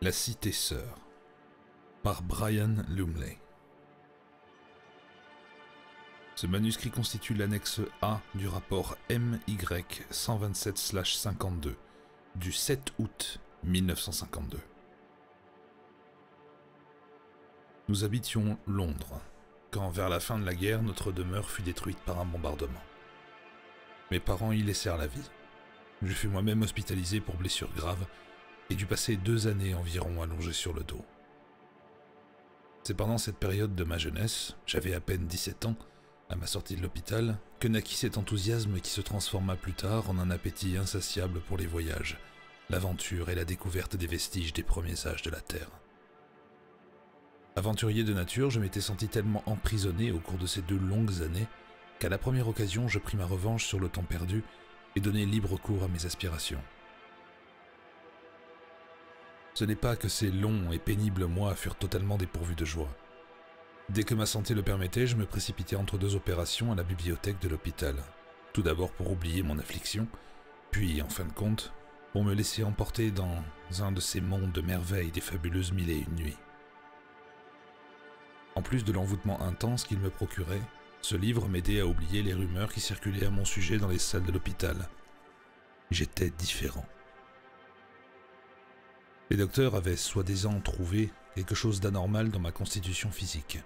La Cité Sœur par Brian Lumley. Ce manuscrit constitue l'annexe A du rapport MY 127/52 du 7 août 1952. Nous habitions Londres, quand vers la fin de la guerre, notre demeure fut détruite par un bombardement. Mes parents y laissèrent la vie. Je fus moi-même hospitalisé pour blessures graves et dû passer 2 années environ allongé sur le dos. C'est pendant cette période de ma jeunesse, j'avais à peine 17 ans, à ma sortie de l'hôpital, que naquit cet enthousiasme qui se transforma plus tard en un appétit insatiable pour les voyages, l'aventure et la découverte des vestiges des premiers âges de la Terre. Aventurier de nature, je m'étais senti tellement emprisonné au cours de ces 2 longues années qu'à la première occasion, je pris ma revanche sur le temps perdu et donnai libre cours à mes aspirations. Ce n'est pas que ces longs et pénibles mois furent totalement dépourvus de joie. Dès que ma santé le permettait, je me précipitais entre 2 opérations à la bibliothèque de l'hôpital. Tout d'abord pour oublier mon affliction, puis, en fin de compte, pour me laisser emporter dans un de ces mondes de merveilles des fabuleuses 1001 nuits. En plus de l'envoûtement intense qu'il me procurait, ce livre m'aidait à oublier les rumeurs qui circulaient à mon sujet dans les salles de l'hôpital. J'étais différent. Les docteurs avaient soi-disant trouvé quelque chose d'anormal dans ma constitution physique.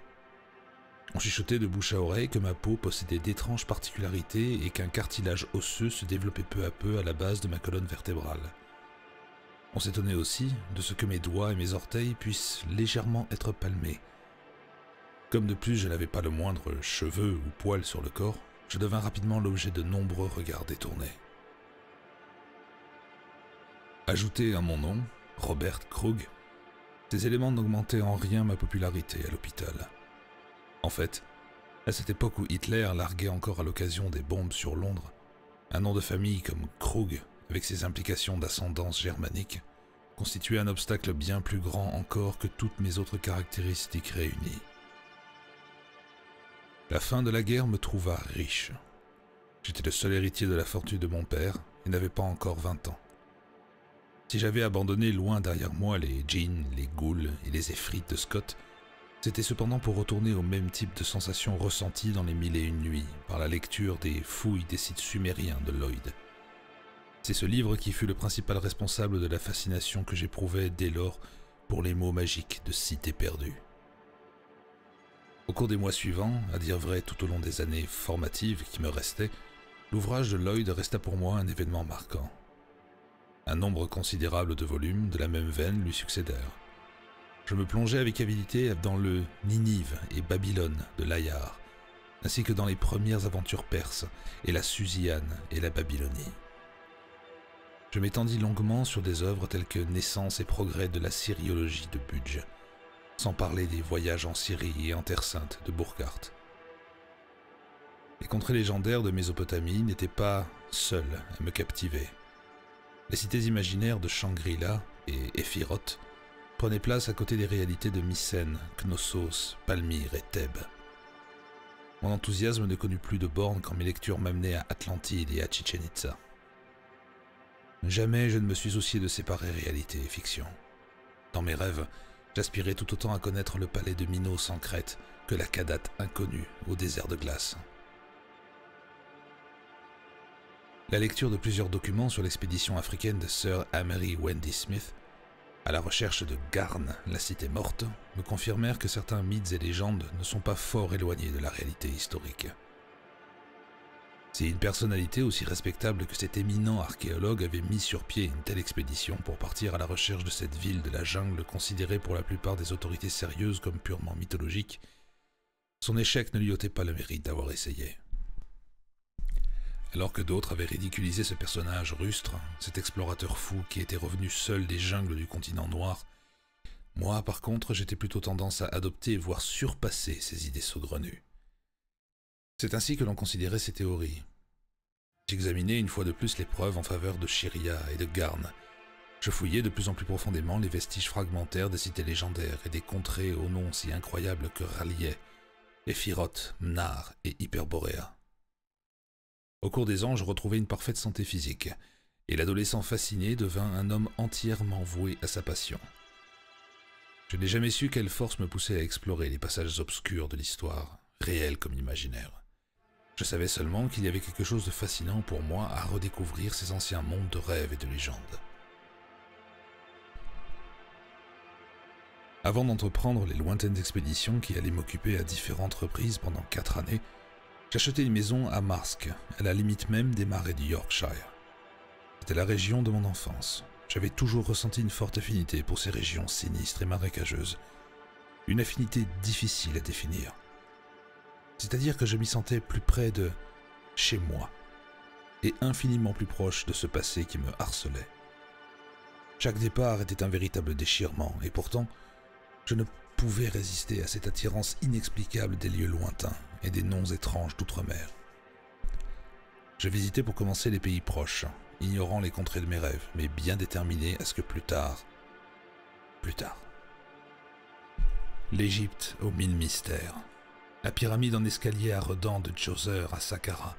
On chuchotait de bouche à oreille que ma peau possédait d'étranges particularités et qu'un cartilage osseux se développait peu à peu à la base de ma colonne vertébrale. On s'étonnait aussi de ce que mes doigts et mes orteils puissent légèrement être palmés. Comme de plus je n'avais pas le moindre cheveu ou poil sur le corps, je devins rapidement l'objet de nombreux regards détournés. Ajouté à mon nom, Robert Krug, ces éléments n'augmentaient en rien ma popularité à l'hôpital. En fait, à cette époque où Hitler larguait encore à l'occasion des bombes sur Londres, un nom de famille comme Krug, avec ses implications d'ascendance germanique, constituait un obstacle bien plus grand encore que toutes mes autres caractéristiques réunies. La fin de la guerre me trouva riche. J'étais le seul héritier de la fortune de mon père et n'avais pas encore 20 ans. Si j'avais abandonné loin derrière moi les djinns, les ghouls et les effrites de Scott, c'était cependant pour retourner au même type de sensations ressenties dans les 1001 nuits par la lecture des fouilles des sites sumériens de Lloyd. C'est ce livre qui fut le principal responsable de la fascination que j'éprouvais dès lors pour les mots magiques de Cité perdue. Au cours des mois suivants, à dire vrai tout au long des années formatives qui me restaient, l'ouvrage de Lloyd resta pour moi un événement marquant. Un nombre considérable de volumes de la même veine lui succédèrent. Je me plongeai avec avidité dans le Ninive et Babylone de Layard, ainsi que dans les premières aventures perses et la Susiane et la Babylonie. Je m'étendis longuement sur des œuvres telles que Naissance et progrès de la syriologie de Budge, sans parler des voyages en Syrie et en Terre Sainte de Burckhardt. Les contrées légendaires de Mésopotamie n'étaient pas seules à me captiver. Les cités imaginaires de Shangri-La et Éphiroth prenaient place à côté des réalités de Mycène, Knossos, Palmyre et Thèbes. Mon enthousiasme ne connut plus de bornes quand mes lectures m'amenaient à Atlantide et à Chichen Itza. Jamais je ne me suis soucié de séparer réalité et fiction. Dans mes rêves, j'aspirais tout autant à connaître le palais de Minos en Crète que la Kadate inconnue au désert de glace. La lecture de plusieurs documents sur l'expédition africaine de Sir Amory Wendy Smith, à la recherche de Garn, la cité morte, me confirmèrent que certains mythes et légendes ne sont pas fort éloignés de la réalité historique. Si une personnalité aussi respectable que cet éminent archéologue avait mis sur pied une telle expédition pour partir à la recherche de cette ville de la jungle considérée pour la plupart des autorités sérieuses comme purement mythologique, son échec ne lui ôtait pas le mérite d'avoir essayé. Alors que d'autres avaient ridiculisé ce personnage rustre, cet explorateur fou qui était revenu seul des jungles du continent noir, moi, par contre, j'étais plutôt tendance à adopter, voire surpasser ces idées saugrenues. C'est ainsi que l'on considérait ces théories. J'examinais une fois de plus les preuves en faveur de Shiria et de Garn. Je fouillais de plus en plus profondément les vestiges fragmentaires des cités légendaires et des contrées aux noms si incroyables que R'lyeh, Éphiroth, Mnar et Hyperborea. Au cours des ans, je retrouvai une parfaite santé physique, et l'adolescent fasciné devint un homme entièrement voué à sa passion. Je n'ai jamais su quelle force me poussait à explorer les passages obscurs de l'histoire, réels comme imaginaires. Je savais seulement qu'il y avait quelque chose de fascinant pour moi à redécouvrir ces anciens mondes de rêves et de légendes. Avant d'entreprendre les lointaines expéditions qui allaient m'occuper à différentes reprises pendant 4 années, j'achetai une maison à Marske, à la limite même des marais du Yorkshire. C'était la région de mon enfance. J'avais toujours ressenti une forte affinité pour ces régions sinistres et marécageuses. Une affinité difficile à définir. C'est-à-dire que je m'y sentais plus près de chez moi, et infiniment plus proche de ce passé qui me harcelait. Chaque départ était un véritable déchirement, et pourtant, je ne pouvais résister à cette attirance inexplicable des lieux lointains et des noms étranges d'outre-mer. Je visitais pour commencer les pays proches, ignorant les contrées de mes rêves, mais bien déterminé à ce que plus tard... L'Égypte aux 1000 mystères. La pyramide en escalier à redans de Djoser à Saqqara,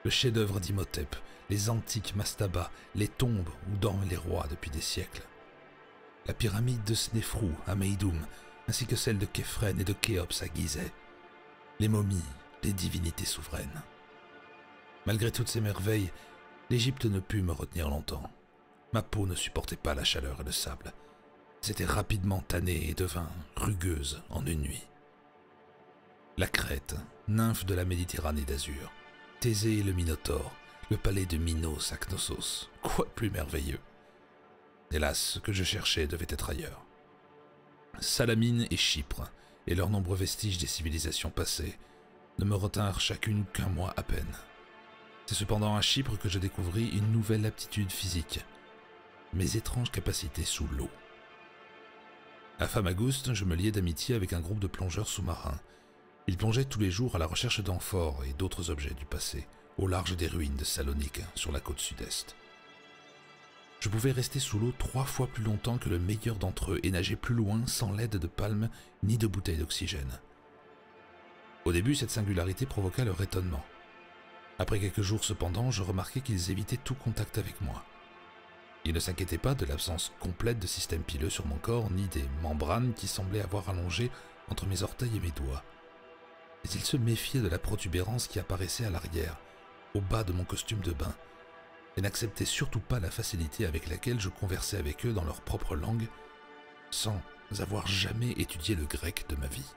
le chef-d'œuvre d'Imhotep, les antiques mastabas, les tombes où dorment les rois depuis des siècles. La pyramide de Snéfrou à Meidoum, ainsi que celle de Képhren et de Khéops à Gizeh. Les momies, les divinités souveraines. Malgré toutes ces merveilles, l'Égypte ne put me retenir longtemps. Ma peau ne supportait pas la chaleur et le sable. C'était rapidement tannée et devint rugueuse en une nuit. La Crète, nymphe de la Méditerranée d'azur, Thésée et le Minotaure, le palais de Minos à Knossos, quoi de plus merveilleux. Hélas, ce que je cherchais devait être ailleurs. Salamine et Chypre, et leurs nombreux vestiges des civilisations passées, ne me retinrent chacune qu'un mois à peine. C'est cependant à Chypre que je découvris une nouvelle aptitude physique, mes étranges capacités sous l'eau. À Famagouste, je me liai d'amitié avec un groupe de plongeurs sous-marins. Ils plongeaient tous les jours à la recherche d'amphores et d'autres objets du passé, au large des ruines de Salonique, sur la côte sud-est. Je pouvais rester sous l'eau 3 fois plus longtemps que le meilleur d'entre eux et nager plus loin sans l'aide de palmes ni de bouteilles d'oxygène. Au début, cette singularité provoqua leur étonnement. Après quelques jours cependant, je remarquai qu'ils évitaient tout contact avec moi. Ils ne s'inquiétaient pas de l'absence complète de système pileux sur mon corps, ni des membranes qui semblaient avoir allongé entre mes orteils et mes doigts. Mais ils se méfiaient de la protubérance qui apparaissait à l'arrière, au bas de mon costume de bain, et n'acceptaient surtout pas la facilité avec laquelle je conversais avec eux dans leur propre langue, sans avoir jamais étudié le grec de ma vie.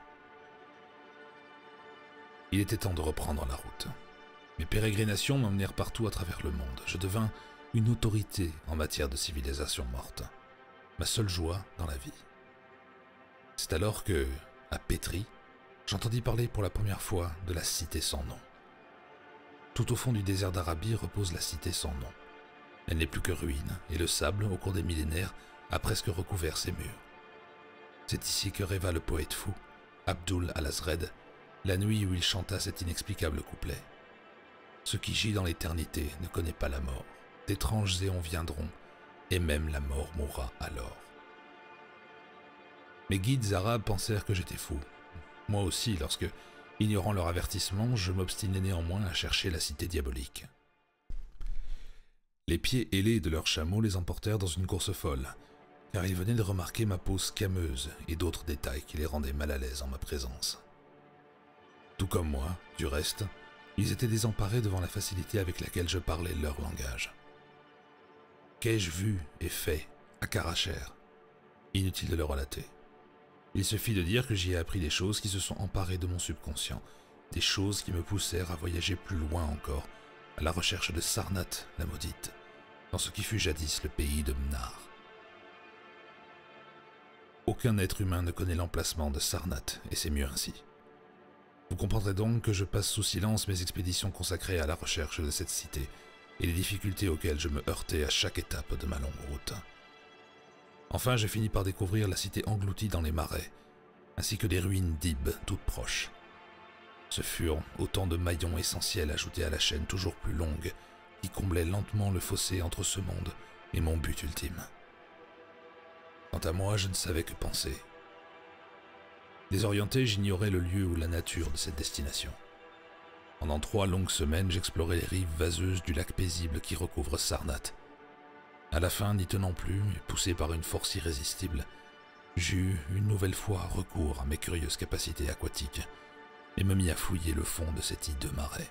Il était temps de reprendre la route. Mes pérégrinations m'emmenèrent partout à travers le monde. Je devins une autorité en matière de civilisation morte. Ma seule joie dans la vie. C'est alors que, à Pétri, j'entendis parler pour la première fois de la cité sans nom. Tout au fond du désert d'Arabie repose la cité sans nom. Elle n'est plus que ruine, et le sable, au cours des millénaires, a presque recouvert ses murs. C'est ici que rêva le poète fou, Abdul al-Azred, la nuit où il chanta cet inexplicable couplet. Ce qui gît dans l'éternité ne connaît pas la mort. D'étranges éons viendront, et même la mort mourra alors. Mes guides arabes pensèrent que j'étais fou. Moi aussi, lorsque, ignorant leur avertissement, je m'obstinai néanmoins à chercher la cité diabolique. Les pieds ailés de leurs chameaux les emportèrent dans une course folle, car ils venaient de remarquer ma peau squameuse et d'autres détails qui les rendaient mal à l'aise en ma présence. Tout comme moi, du reste, ils étaient désemparés devant la facilité avec laquelle je parlais leur langage. Qu'ai-je vu et fait à Karacher? Inutile de le relater. Il suffit de dire que j'y ai appris des choses qui se sont emparées de mon subconscient, des choses qui me poussèrent à voyager plus loin encore, à la recherche de Sarnath, la maudite, dans ce qui fut jadis le pays de Mnar. Aucun être humain ne connaît l'emplacement de Sarnath, et c'est mieux ainsi. Vous comprendrez donc que je passe sous silence mes expéditions consacrées à la recherche de cette cité et les difficultés auxquelles je me heurtais à chaque étape de ma longue route. Enfin, j'ai fini par découvrir la cité engloutie dans les marais, ainsi que des ruines d'Ib toutes proches. Ce furent autant de maillons essentiels ajoutés à la chaîne toujours plus longue qui comblait lentement le fossé entre ce monde et mon but ultime. Quant à moi, je ne savais que penser. Désorienté, j'ignorais le lieu ou la nature de cette destination. Pendant 3 longues semaines, j'explorais les rives vaseuses du lac paisible qui recouvre Sarnath. À la fin, n'y tenant plus, et poussé par une force irrésistible, J'eus une nouvelle fois recours à mes curieuses capacités aquatiques et me mis à fouiller le fond de cet hideux marais.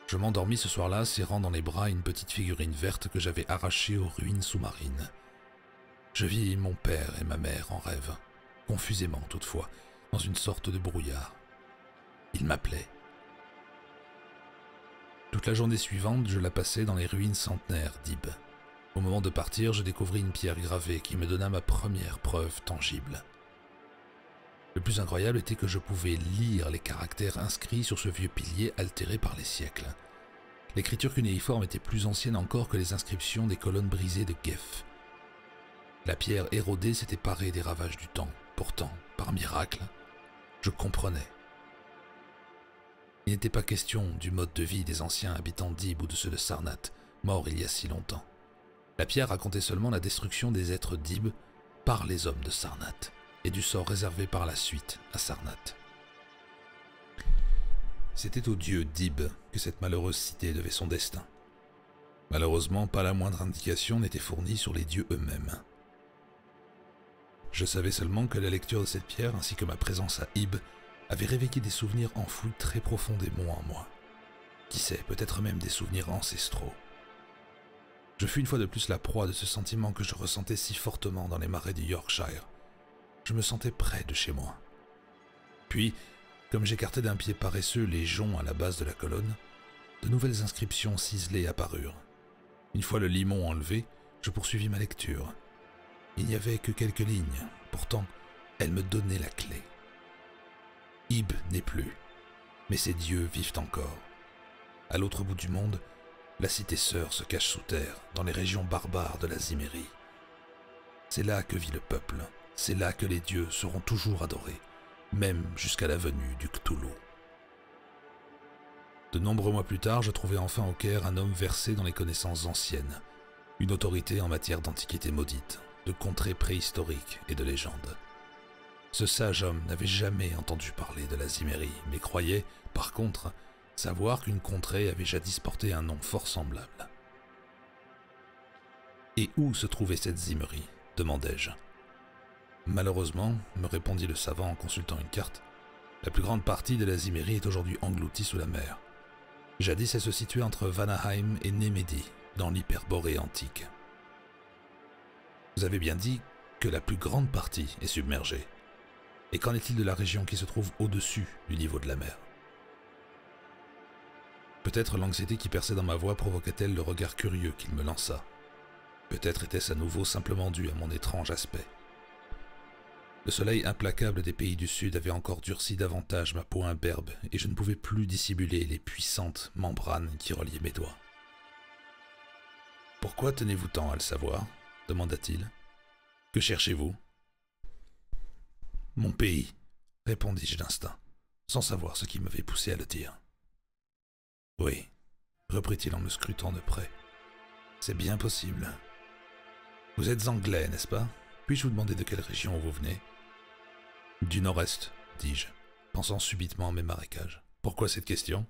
Je m'endormis ce soir-là, serrant dans les bras une petite figurine verte que j'avais arrachée aux ruines sous-marines. Je vis mon père et ma mère en rêve, confusément toutefois, dans une sorte de brouillard. Ils m'appelaient. Toute la journée suivante, je la passais dans les ruines centenaires d'Ib. Au moment de partir, je découvris une pierre gravée qui me donna ma première preuve tangible. Le plus incroyable était que je pouvais lire les caractères inscrits sur ce vieux pilier altéré par les siècles. L'écriture cunéiforme était plus ancienne encore que les inscriptions des colonnes brisées de Gef. La pierre érodée s'était parée des ravages du temps. Pourtant, par miracle, je comprenais. Il n'était pas question du mode de vie des anciens habitants d'Ib ou de ceux de Sarnath, morts il y a si longtemps. La pierre racontait seulement la destruction des êtres d'Ib par les hommes de Sarnath et du sort réservé par la suite à Sarnath. C'était aux dieux d'Ib que cette malheureuse cité devait son destin. Malheureusement, pas la moindre indication n'était fournie sur les dieux eux-mêmes. Je savais seulement que la lecture de cette pierre ainsi que ma présence à Ib avait réveillé des souvenirs enfouis très profondément en moi. Qui sait, peut-être même des souvenirs ancestraux. Je fus une fois de plus la proie de ce sentiment que je ressentais si fortement dans les marais du Yorkshire. Je me sentais près de chez moi. Puis, comme j'écartais d'un pied paresseux les joncs à la base de la colonne, de nouvelles inscriptions ciselées apparurent. Une fois le limon enlevé, je poursuivis ma lecture. Il n'y avait que quelques lignes, pourtant, elles me donnaient la clé. Ib n'est plus, mais ses dieux vivent encore. À l'autre bout du monde, la cité sœur se cache sous terre, dans les régions barbares de la Cimmérie. C'est là que vit le peuple, c'est là que les dieux seront toujours adorés, même jusqu'à la venue du Cthulhu. De nombreux mois plus tard, je trouvai enfin au Caire un homme versé dans les connaissances anciennes, une autorité en matière d'antiquité maudite, de contrées préhistoriques et de légendes. Ce sage homme n'avait jamais entendu parler de la Cimmérie, mais croyait, par contre, savoir qu'une contrée avait jadis porté un nom fort semblable. « Et où se trouvait cette Cimmérie ?» demandai-je. « Malheureusement, me répondit le savant en consultant une carte, la plus grande partie de la Cimmérie est aujourd'hui engloutie sous la mer. Jadis elle se situait entre Vanaheim et Némédie, dans l'Hyperborée antique. Vous avez bien dit que la plus grande partie est submergée. Et qu'en est-il de la région qui se trouve au-dessus du niveau de la mer? Peut-être l'anxiété qui perçait dans ma voix provoqua-t-elle le regard curieux qu'il me lança. Peut-être était-ce à nouveau simplement dû à mon étrange aspect. Le soleil implacable des pays du Sud avait encore durci davantage ma peau imberbe et je ne pouvais plus dissimuler les puissantes membranes qui reliaient mes doigts. « Pourquoi tenez-vous tant à le savoir ?» demanda-t-il. « Que cherchez-vous ?»« Mon pays, » répondis-je d'instinct, sans savoir ce qui m'avait poussé à le dire. « Oui, » reprit-il en me scrutant de près. « C'est bien possible. Vous êtes anglais, n'est-ce pas? Puis-je vous demander de quelle région vous venez? » « Du nord-est, dis-je, pensant subitement à mes marécages. Pourquoi cette question? »«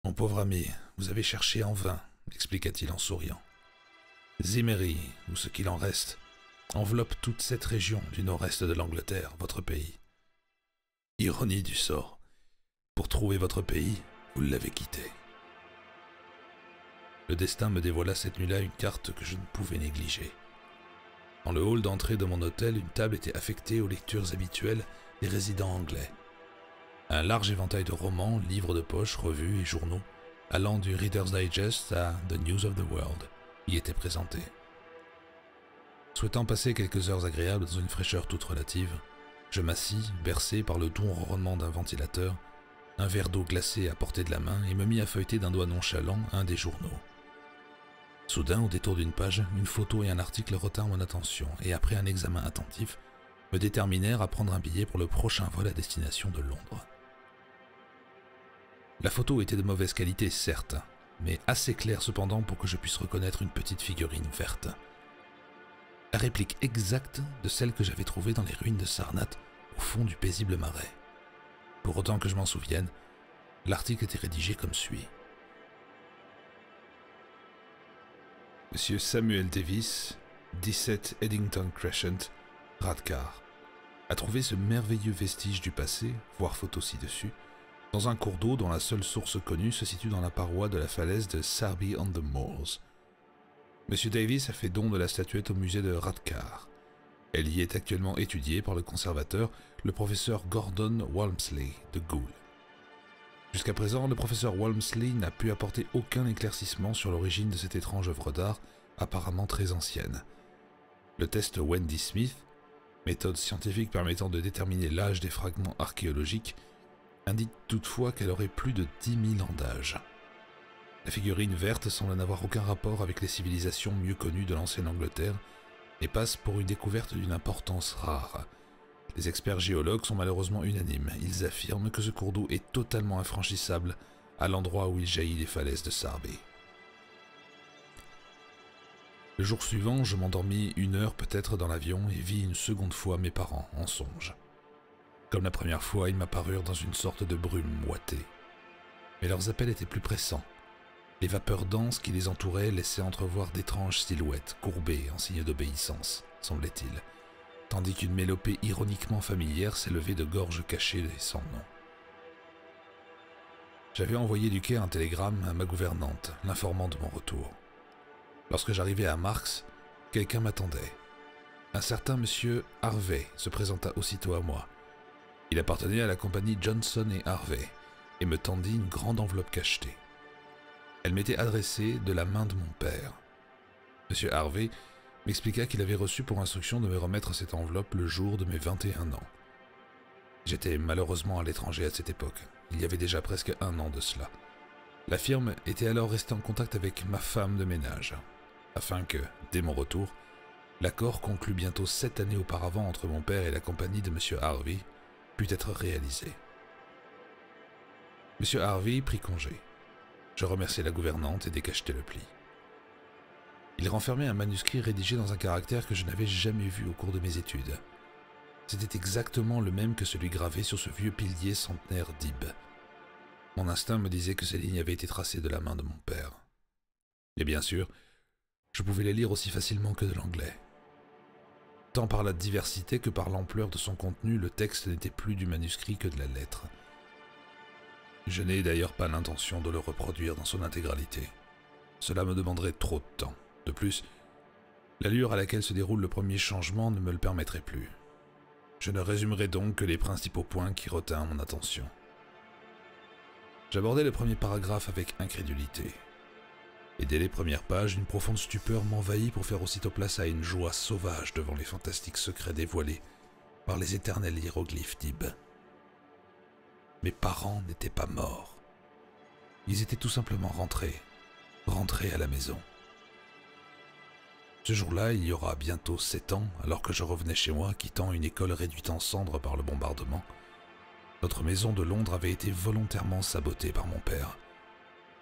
Mon pauvre ami, vous avez cherché en vain, » expliqua-t-il en souriant. « Cimmérie, ou ce qu'il en reste, enveloppe toute cette région du nord-est de l'Angleterre, votre pays. Ironie du sort. Pour trouver votre pays, vous l'avez quitté. » Le destin me dévoila cette nuit-là une carte que je ne pouvais négliger. Dans le hall d'entrée de mon hôtel, une table était affectée aux lectures habituelles des résidents anglais. Un large éventail de romans, livres de poche, revues et journaux, allant du Reader's Digest à The News of the World, y étaient présentés. Souhaitant passer quelques heures agréables dans une fraîcheur toute relative, je m'assis, bercé par le doux ronronnement d'un ventilateur, un verre d'eau glacée à portée de la main et me mis à feuilleter d'un doigt nonchalant un des journaux. Soudain, au détour d'une page, une photo et un article retinrent mon attention et après un examen attentif, me déterminèrent à prendre un billet pour le prochain vol à destination de Londres. La photo était de mauvaise qualité, certes, mais assez claire cependant pour que je puisse reconnaître une petite figurine verte. La réplique exacte de celle que j'avais trouvée dans les ruines de Sarnath, au fond du paisible marais. Pour autant que je m'en souvienne, l'article était rédigé comme suit. Monsieur Samuel Davis, 17 Eddington Crescent, Radcar, a trouvé ce merveilleux vestige du passé, voir photo ci-dessus, dans un cours d'eau dont la seule source connue se situe dans la paroi de la falaise de Sarby-on-the-Moors. M. Davis a fait don de la statuette au musée de Radcar. Elle y est actuellement étudiée par le conservateur, le professeur Gordon Walmsley de Goole. Jusqu'à présent, le professeur Walmsley n'a pu apporter aucun éclaircissement sur l'origine de cette étrange œuvre d'art, apparemment très ancienne. Le test Wendy Smith, méthode scientifique permettant de déterminer l'âge des fragments archéologiques, indique toutefois qu'elle aurait plus de 10 000 ans d'âge. La figurine verte semble n'avoir aucun rapport avec les civilisations mieux connues de l'ancienne Angleterre et passe pour une découverte d'une importance rare. Les experts géologues sont malheureusement unanimes. Ils affirment que ce cours d'eau est totalement infranchissable à l'endroit où il jaillit des falaises de Sarby. Le jour suivant, je m'endormis 1 heure peut-être dans l'avion et vis une seconde fois mes parents en songe. Comme la première fois, ils m'apparurent dans une sorte de brume moitée. Mais leurs appels étaient plus pressants. Les vapeurs denses qui les entouraient laissaient entrevoir d'étranges silhouettes, courbées en signe d'obéissance, semblait-il, tandis qu'une mélopée ironiquement familière s'élevait de gorges cachées et sans nom. J'avais envoyé du Caire un télégramme à ma gouvernante, l'informant de mon retour. Lorsque j'arrivai à Marks, quelqu'un m'attendait. Un certain monsieur Harvey se présenta aussitôt à moi. Il appartenait à la compagnie Johnson et Harvey et me tendit une grande enveloppe cachetée. Elle m'était adressée de la main de mon père. Monsieur Harvey m'expliqua qu'il avait reçu pour instruction de me remettre cette enveloppe le jour de mes 21 ans. J'étais malheureusement à l'étranger à cette époque. Il y avait déjà presque 1 an de cela. La firme était alors restée en contact avec ma femme de ménage, afin que, dès mon retour, l'accord conclu bientôt 7 années auparavant entre mon père et la compagnie de M. Harvey put être réalisé. M. Harvey prit congé. Je remerciai la gouvernante et décachetai le pli. Il renfermait un manuscrit rédigé dans un caractère que je n'avais jamais vu au cours de mes études. C'était exactement le même que celui gravé sur ce vieux pilier centenaire d'Ibes. Mon instinct me disait que ces lignes avaient été tracées de la main de mon père. Et bien sûr, je pouvais les lire aussi facilement que de l'anglais. Tant par la diversité que par l'ampleur de son contenu, le texte n'était plus du manuscrit que de la lettre. Je n'ai d'ailleurs pas l'intention de le reproduire dans son intégralité. Cela me demanderait trop de temps. De plus, l'allure à laquelle se déroule le premier changement ne me le permettrait plus. Je ne résumerai donc que les principaux points qui retinrent mon attention. J'abordai le premier paragraphe avec incrédulité. Et dès les premières pages, une profonde stupeur m'envahit pour faire aussitôt place à une joie sauvage devant les fantastiques secrets dévoilés par les éternels hiéroglyphes d'Ibes. Mes parents n'étaient pas morts. Ils étaient tout simplement rentrés à la maison. Ce jour-là, il y aura bientôt 7 ans, alors que je revenais chez moi, quittant une école réduite en cendres par le bombardement, notre maison de Londres avait été volontairement sabotée par mon père.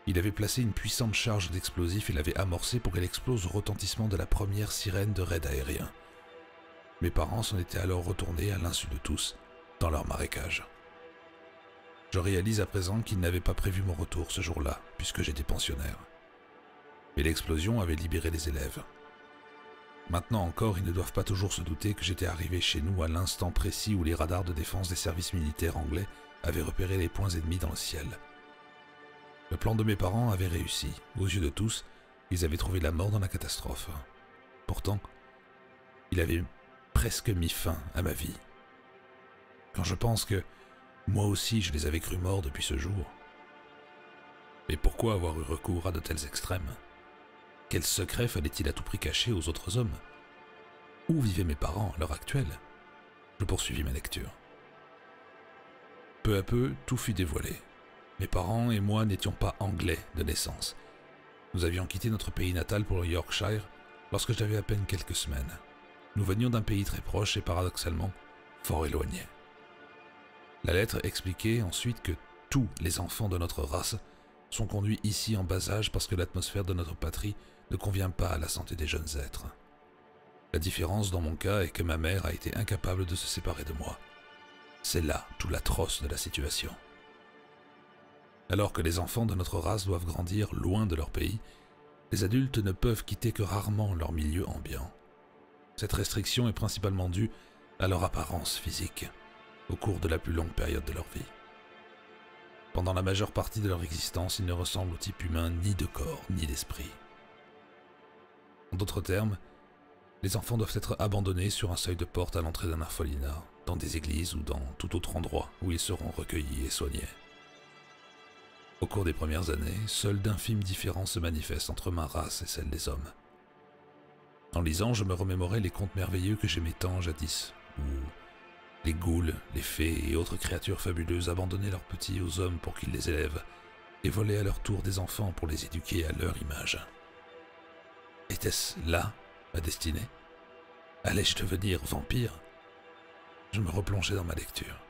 Il avait placé une puissante charge d'explosifs et l'avait amorcée pour qu'elle explose au retentissement de la première sirène de raid aérien. Mes parents s'en étaient alors retournés, à l'insu de tous, dans leur marécage. Je réalise à présent qu'ils n'avaient pas prévu mon retour ce jour-là, puisque j'étais pensionnaire. Mais l'explosion avait libéré les élèves. Maintenant encore, ils ne doivent pas toujours se douter que j'étais arrivé chez nous à l'instant précis où les radars de défense des services militaires anglais avaient repéré les points ennemis dans le ciel. Le plan de mes parents avait réussi. Aux yeux de tous, ils avaient trouvé la mort dans la catastrophe. Pourtant, il avait presque mis fin à ma vie. Quand je pense que moi aussi je les avais crus morts depuis ce jour. Mais pourquoi avoir eu recours à de tels extrêmes ? Quel secret fallait-il à tout prix cacher aux autres hommes ? Où vivaient mes parents à l'heure actuelle ? Je poursuivis ma lecture. Peu à peu, tout fut dévoilé. Mes parents et moi n'étions pas anglais de naissance. Nous avions quitté notre pays natal pour le Yorkshire lorsque j'avais à peine quelques semaines. Nous venions d'un pays très proche et paradoxalement fort éloigné. La lettre expliquait ensuite que tous les enfants de notre race sont conduits ici en bas âge parce que l'atmosphère de notre patrie ne convient pas à la santé des jeunes êtres. La différence dans mon cas est que ma mère a été incapable de se séparer de moi. C'est là tout l'atroce de la situation. Alors que les enfants de notre race doivent grandir loin de leur pays, les adultes ne peuvent quitter que rarement leur milieu ambiant. Cette restriction est principalement due à leur apparence physique, au cours de la plus longue période de leur vie. Pendant la majeure partie de leur existence, ils ne ressemblent au type humain ni de corps, ni d'esprit. En d'autres termes, les enfants doivent être abandonnés sur un seuil de porte à l'entrée d'un orphelinat, dans des églises ou dans tout autre endroit où ils seront recueillis et soignés. Au cours des premières années, seules d'infimes différences se manifestent entre ma race et celle des hommes. En lisant, je me remémorais les contes merveilleux que j'aimais tant jadis, où les ghouls, les fées et autres créatures fabuleuses abandonnaient leurs petits aux hommes pour qu'ils les élèvent, et volaient à leur tour des enfants pour les éduquer à leur image. Était-ce là ma destinée? Allais-je devenir vampire? Je me replongeais dans ma lecture.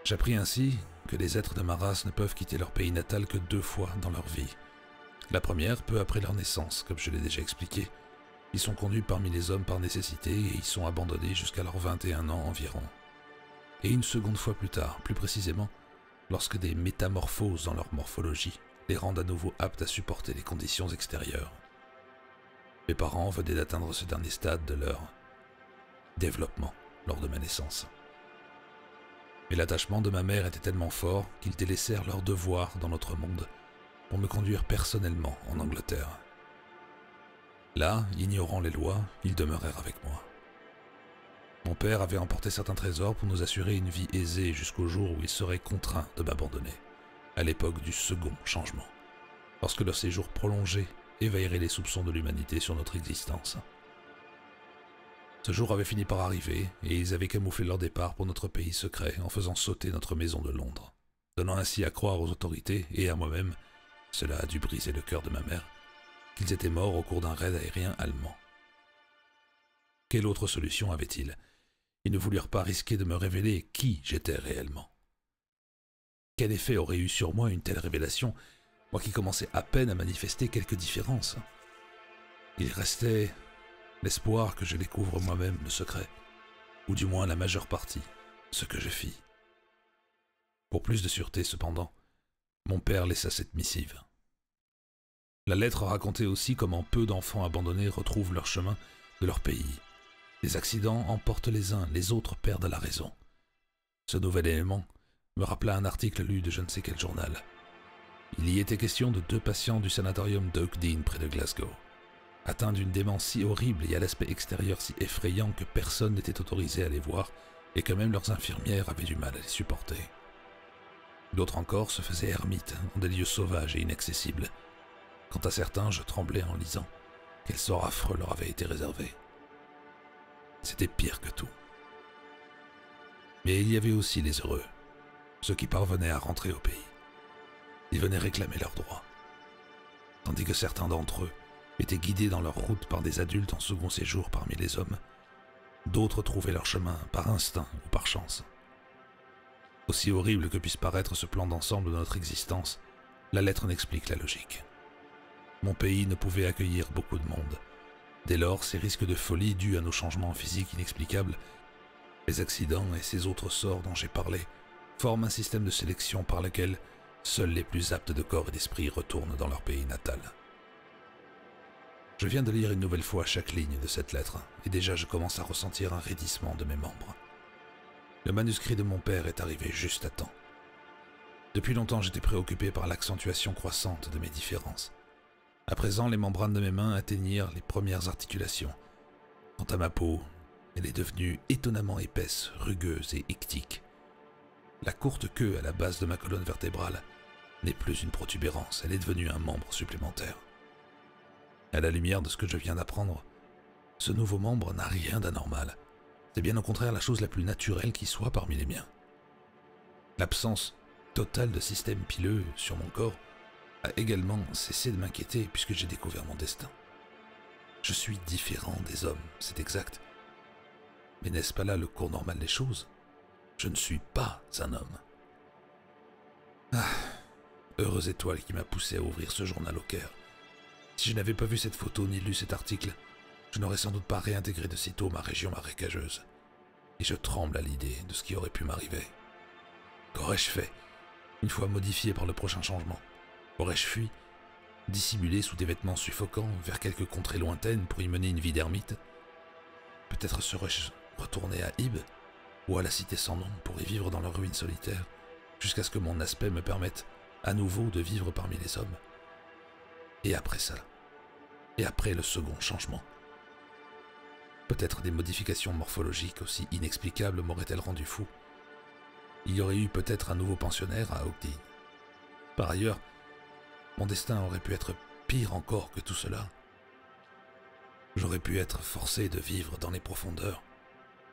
J'appris ainsi que les êtres de ma race ne peuvent quitter leur pays natal que 2 fois dans leur vie. La première, peu après leur naissance, comme je l'ai déjà expliqué. Ils sont conduits parmi les hommes par nécessité et ils sont abandonnés jusqu'à leurs 21 ans environ. Et une seconde fois plus tard, plus précisément, lorsque des métamorphoses dans leur morphologie les rendent à nouveau aptes à supporter les conditions extérieures. Mes parents venaient d'atteindre ce dernier stade de leur développement lors de ma naissance. Mais l'attachement de ma mère était tellement fort qu'ils délaissèrent leur devoir dans notre monde pour me conduire personnellement en Angleterre. Là, ignorant les lois, ils demeurèrent avec moi. Mon père avait emporté certains trésors pour nous assurer une vie aisée jusqu'au jour où il serait contraint de m'abandonner, à l'époque du second changement, lorsque leur séjour prolongé éveillerait les soupçons de l'humanité sur notre existence. Ce jour avait fini par arriver, et ils avaient camouflé leur départ pour notre pays secret en faisant sauter notre maison de Londres, donnant ainsi à croire aux autorités et à moi-même, cela a dû briser le cœur de ma mère, qu'ils étaient morts au cours d'un raid aérien allemand. Quelle autre solution avaient-ils? Ils ne voulurent pas risquer de me révéler qui j'étais réellement. Quel effet aurait eu sur moi une telle révélation, moi qui commençais à peine à manifester quelques différences? Il restait l'espoir que je découvre moi-même le secret, ou du moins la majeure partie, ce que je fis. Pour plus de sûreté cependant, mon père laissa cette missive. La lettre racontait aussi comment peu d'enfants abandonnés retrouvent leur chemin de leur pays. Les accidents emportent les uns, les autres perdent la raison. Ce nouvel élément me rappela un article lu de je ne sais quel journal. Il y était question de 2 patients du sanatorium d'Oakdean près de Glasgow, atteints d'une démence si horrible et à l'aspect extérieur si effrayant que personne n'était autorisé à les voir et que même leurs infirmières avaient du mal à les supporter. D'autres encore se faisaient ermites dans des lieux sauvages et inaccessibles. Quant à certains, je tremblais en lisant. Quel sort affreux leur avait été réservé. C'était pire que tout. Mais il y avait aussi les heureux, ceux qui parvenaient à rentrer au pays. Ils venaient réclamer leurs droits. Tandis que certains d'entre eux étaient guidés dans leur route par des adultes en second séjour parmi les hommes, d'autres trouvaient leur chemin par instinct ou par chance. Aussi horrible que puisse paraître ce plan d'ensemble de notre existence, la lettre en explique la logique. Mon pays ne pouvait accueillir beaucoup de monde. Dès lors, ces risques de folie dus à nos changements physiques inexplicables, les accidents et ces autres sorts dont j'ai parlé, forment un système de sélection par lequel seuls les plus aptes de corps et d'esprit retournent dans leur pays natal. Je viens de lire une nouvelle fois chaque ligne de cette lettre, et déjà je commence à ressentir un raidissement de mes membres. Le manuscrit de mon père est arrivé juste à temps. Depuis longtemps, j'étais préoccupé par l'accentuation croissante de mes différences. À présent, les membranes de mes mains atteignirent les premières articulations. Quant à ma peau, elle est devenue étonnamment épaisse, rugueuse et ictique. La courte queue à la base de ma colonne vertébrale n'est plus une protubérance, elle est devenue un membre supplémentaire. À la lumière de ce que je viens d'apprendre, ce nouveau membre n'a rien d'anormal. C'est bien au contraire la chose la plus naturelle qui soit parmi les miens. L'absence totale de système pileux sur mon corps a également cessé de m'inquiéter puisque j'ai découvert mon destin. Je suis différent des hommes, c'est exact. Mais n'est-ce pas là le cours normal des choses? Je ne suis pas un homme. Ah, heureuse étoile qui m'a poussé à ouvrir ce journal au Caire. Si je n'avais pas vu cette photo ni lu cet article, je n'aurais sans doute pas réintégré de sitôt ma région marécageuse. Et je tremble à l'idée de ce qui aurait pu m'arriver. Qu'aurais-je fait, une fois modifié par le prochain changement? Aurais-je fui? dissimulé sous des vêtements suffocants vers quelques contrées lointaines pour y mener une vie d'ermite. Peut-être serais-je retourné à Ib ou à la cité sans nom pour y vivre dans leurs ruines solitaires, jusqu'à ce que mon aspect me permette à nouveau de vivre parmi les hommes. Et après ça, et après le second changement, peut-être des modifications morphologiques aussi inexplicables m'auraient-elles rendu fou. Il y aurait eu peut-être un nouveau pensionnaire à Oakdene. Par ailleurs, mon destin aurait pu être pire encore que tout cela. J'aurais pu être forcé de vivre dans les profondeurs,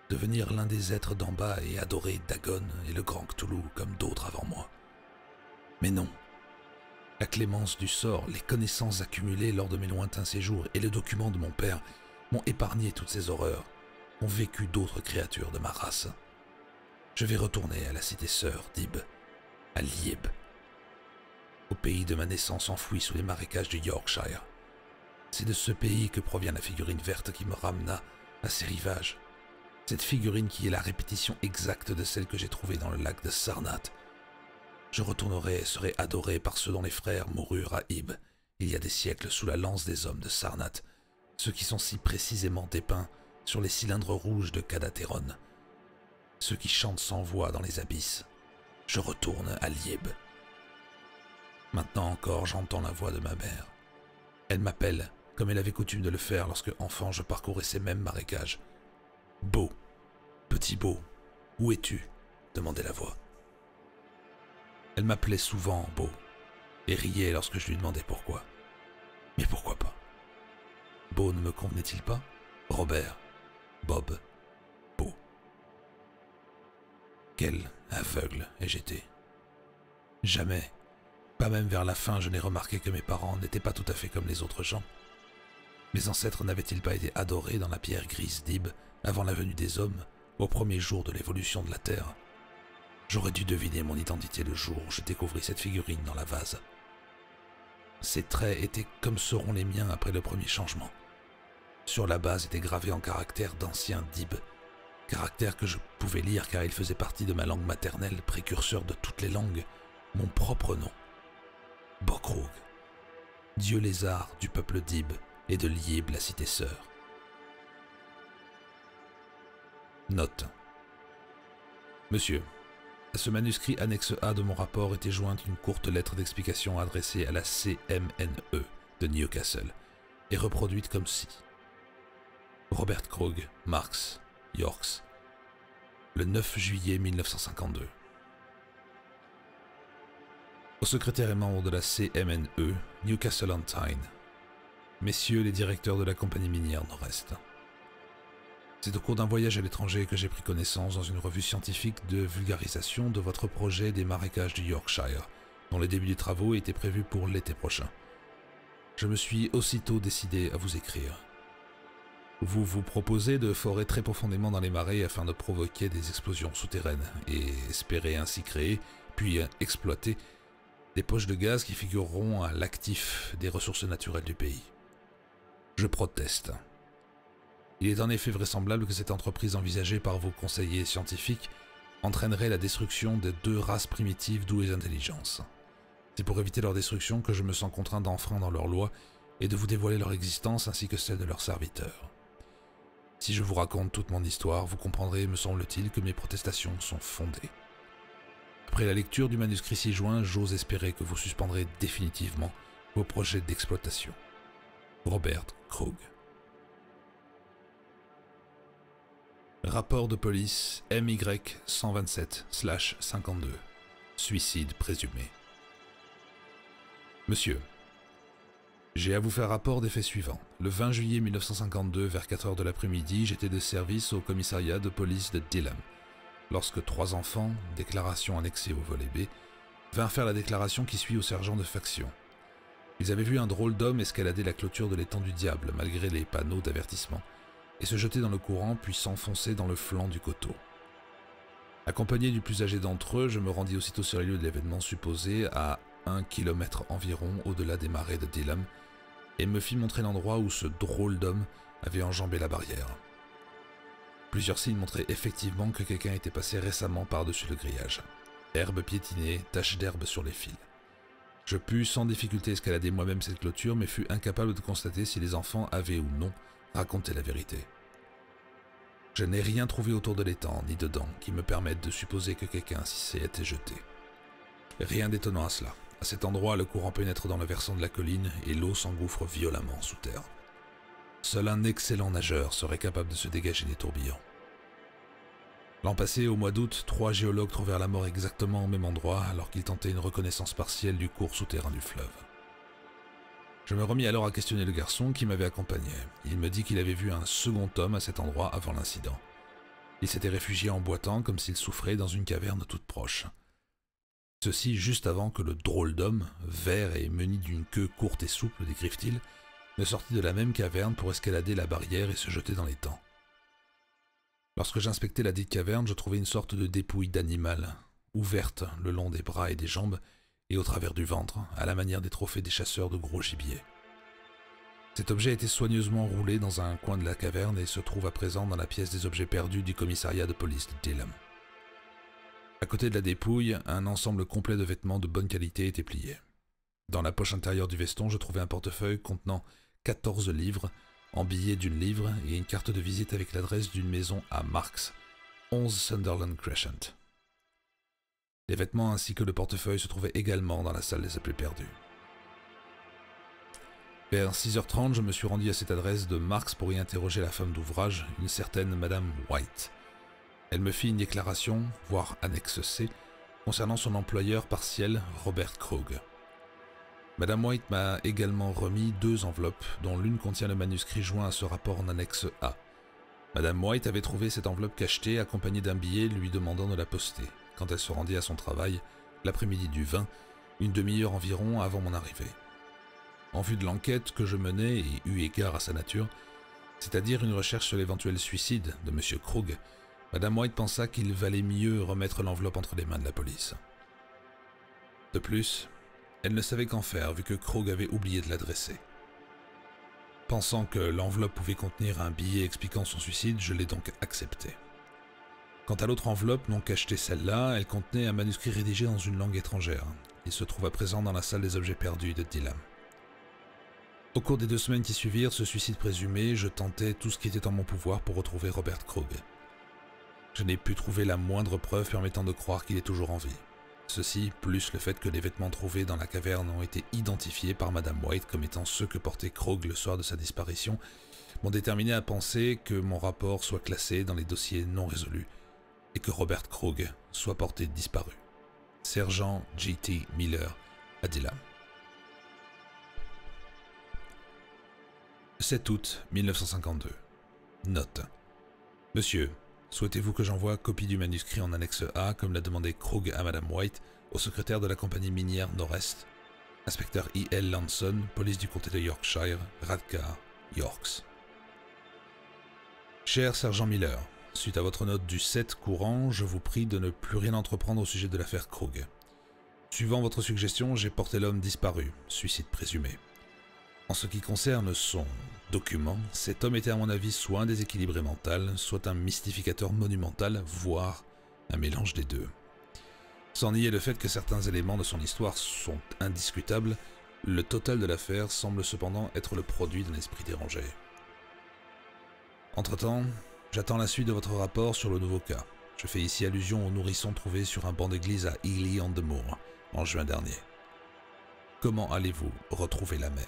devenir l'un des êtres d'en bas et adorer Dagon et le grand Cthulhu comme d'autres avant moi. Mais non. La clémence du sort, les connaissances accumulées lors de mes lointains séjours et le document de mon père m'ont épargné toutes ces horreurs, ont vécu d'autres créatures de ma race. Je vais retourner à la cité sœur d'Ib, à Lieb, au pays de ma naissance enfoui sous les marécages du Yorkshire. C'est de ce pays que provient la figurine verte qui me ramena à ses rivages. Cette figurine qui est la répétition exacte de celle que j'ai trouvée dans le lac de Sarnath. Je retournerai et serai adoré par ceux dont les frères moururent à Ib, il y a des siècles sous la lance des hommes de Sarnath, ceux qui sont si précisément dépeints sur les cylindres rouges de Kadateron, ceux qui chantent sans voix dans les abysses. Je retourne à Lieb. Maintenant encore, j'entends la voix de ma mère. Elle m'appelle, comme elle avait coutume de le faire lorsque, enfant, je parcourais ces mêmes marécages. « Beau, petit Beau, où es-tu » demandait la voix. Elle m'appelait souvent Beau, et riait lorsque je lui demandais pourquoi. Mais pourquoi pas? Beau ne me convenait-il pas? Robert, Bob, Beau. Quel aveugle ai-je été. Jamais, pas même vers la fin, je n'ai remarqué que mes parents n'étaient pas tout à fait comme les autres gens. Mes ancêtres n'avaient-ils pas été adorés dans la pierre grise d'Ib avant la venue des hommes, au premier jour de l'évolution de la Terre? J'aurais dû deviner mon identité le jour où je découvris cette figurine dans la vase. Ses traits étaient comme seront les miens après le premier changement. Sur la base était gravé en caractères d'ancien d'Ib, caractères que je pouvais lire car il faisait partie de ma langue maternelle, précurseur de toutes les langues, mon propre nom. Bokrug, dieu lézard du peuple d'Ib et de Lieb, la cité sœur. Note. Monsieur, à ce manuscrit annexe A de mon rapport était jointe une courte lettre d'explication adressée à la CMNE de Newcastle et reproduite comme ci. Robert Krug, Marx, Yorks, le 9 juillet 1952. Au secrétaire et membre de la CMNE, Newcastle-on-Tyne, messieurs les directeurs de la compagnie minière Nord-Est. C'est au cours d'un voyage à l'étranger que j'ai pris connaissance dans une revue scientifique de vulgarisation de votre projet des marécages du Yorkshire, dont le début des travaux était prévu pour l'été prochain. Je me suis aussitôt décidé à vous écrire. Vous vous proposez de forer très profondément dans les marais afin de provoquer des explosions souterraines et espérer ainsi créer, puis exploiter, des poches de gaz qui figureront à l'actif des ressources naturelles du pays. Je proteste. Il est en effet vraisemblable que cette entreprise envisagée par vos conseillers scientifiques entraînerait la destruction de deux races primitives douées d'intelligence. C'est pour éviter leur destruction que je me sens contraint d'enfreindre leurs lois et de vous dévoiler leur existence ainsi que celle de leurs serviteurs. Si je vous raconte toute mon histoire, vous comprendrez, me semble-t-il, que mes protestations sont fondées. Après la lecture du manuscrit ci-joint, j'ose espérer que vous suspendrez définitivement vos projets d'exploitation. Robert Krug. Rapport de police MY-127/52. Suicide présumé. Monsieur, j'ai à vous faire rapport des faits suivants. Le 20 juillet 1952, vers 4 heures de l'après-midi, j'étais de service au commissariat de police de Dillam, lorsque 3 enfants, déclaration annexée au volet B, vinrent faire la déclaration qui suit au sergent de faction. Ils avaient vu un drôle d'homme escalader la clôture de l'étang du diable, malgré les panneaux d'avertissement, et se jeter dans le courant puis s'enfoncer dans le flanc du coteau. Accompagné du plus âgé d'entre eux, je me rendis aussitôt sur les lieux de l'événement supposé à 1 kilomètre environ au-delà des marais de Dillam et me fis montrer l'endroit où ce drôle d'homme avait enjambé la barrière. Plusieurs signes montraient effectivement que quelqu'un était passé récemment par-dessus le grillage. Herbe piétinée, taches d'herbe sur les fils. Je pus sans difficulté escalader moi-même cette clôture, mais fus incapable de constater si les enfants avaient ou non raconté la vérité. Je n'ai rien trouvé autour de l'étang, ni dedans, qui me permette de supposer que quelqu'un s'y était jeté. Rien d'étonnant à cela. À cet endroit, le courant pénètre dans le versant de la colline et l'eau s'engouffre violemment sous terre. Seul un excellent nageur serait capable de se dégager des tourbillons. L'an passé, au mois d'août, 3 géologues trouvèrent la mort exactement au même endroit alors qu'ils tentaient une reconnaissance partielle du cours souterrain du fleuve. Je me remis alors à questionner le garçon qui m'avait accompagné. Il me dit qu'il avait vu un second homme à cet endroit avant l'incident. Il s'était réfugié en boitant comme s'il souffrait dans une caverne toute proche. Ceci juste avant que le drôle d'homme, vert et muni d'une queue courte et souple, décrive-t-il, ne sortit de la même caverne pour escalader la barrière et se jeter dans l'étang. Lorsque j'inspectais la dite caverne, je trouvais une sorte de dépouille d'animal, ouverte le long des bras et des jambes, et au travers du ventre, à la manière des trophées des chasseurs de gros gibier. Cet objet était soigneusement roulé dans un coin de la caverne et se trouve à présent dans la pièce des objets perdus du commissariat de police de Dillam. À côté de la dépouille, un ensemble complet de vêtements de bonne qualité était plié. Dans la poche intérieure du veston, je trouvais un portefeuille contenant 14 livres, en billets d'une livre et une carte de visite avec l'adresse d'une maison à Marks, 11 Sunderland Crescent. Les vêtements ainsi que le portefeuille se trouvaient également dans la salle des objets perdus. Vers 6h30, je me suis rendu à cette adresse de Marks pour y interroger la femme d'ouvrage, une certaine Madame White. Elle me fit une déclaration, voire annexe C, concernant son employeur partiel, Robert Krug. Madame White m'a également remis 2 enveloppes, dont l'une contient le manuscrit joint à ce rapport en annexe A. Madame White avait trouvé cette enveloppe cachetée, accompagnée d'un billet lui demandant de la poster, quand elle se rendit à son travail, l'après-midi du 20, une demi-heure environ avant mon arrivée. En vue de l'enquête que je menais et eu égard à sa nature, c'est-à-dire une recherche sur l'éventuel suicide de M. Krug, Madame White pensa qu'il valait mieux remettre l'enveloppe entre les mains de la police. De plus, elle ne savait qu'en faire vu que Krug avait oublié de l'adresser. Pensant que l'enveloppe pouvait contenir un billet expliquant son suicide, je l'ai donc accepté. Quant à l'autre enveloppe, non cachetée celle-là, elle contenait un manuscrit rédigé dans une langue étrangère. Il se trouve à présent dans la salle des objets perdus de Dillam. Au cours des 2 semaines qui suivirent ce suicide présumé, je tentais tout ce qui était en mon pouvoir pour retrouver Robert Krug. Je n'ai pu trouver la moindre preuve permettant de croire qu'il est toujours en vie. Ceci, plus le fait que les vêtements trouvés dans la caverne ont été identifiés par Madame White comme étant ceux que portait Krug le soir de sa disparition, m'ont déterminé à penser que mon rapport soit classé dans les dossiers non résolus et que Robert Krug soit porté disparu. Sergent J.T. Miller, à Dillam. 7 août 1952. Note. Monsieur, souhaitez-vous que j'envoie copie du manuscrit en annexe A, comme l'a demandé Krug à Madame White, au secrétaire de la compagnie minière Nord-Est, inspecteur I.L. Lanson, police du comté de Yorkshire, Radcar, Yorks. Cher sergent Miller, suite à votre note du 7 courant, je vous prie de ne plus rien entreprendre au sujet de l'affaire Krug. Suivant votre suggestion, j'ai porté l'homme disparu, suicide présumé. En ce qui concerne son document, cet homme était à mon avis soit un déséquilibré mental, soit un mystificateur monumental, voire un mélange des deux. Sans nier le fait que certains éléments de son histoire sont indiscutables, le total de l'affaire semble cependant être le produit d'un esprit dérangé. Entre-temps, j'attends la suite de votre rapport sur le nouveau cas. Je fais ici allusion au nourrisson trouvé sur un banc d'église à Ely-on-the-Moor en juin dernier. Comment allez-vous retrouver la mer ?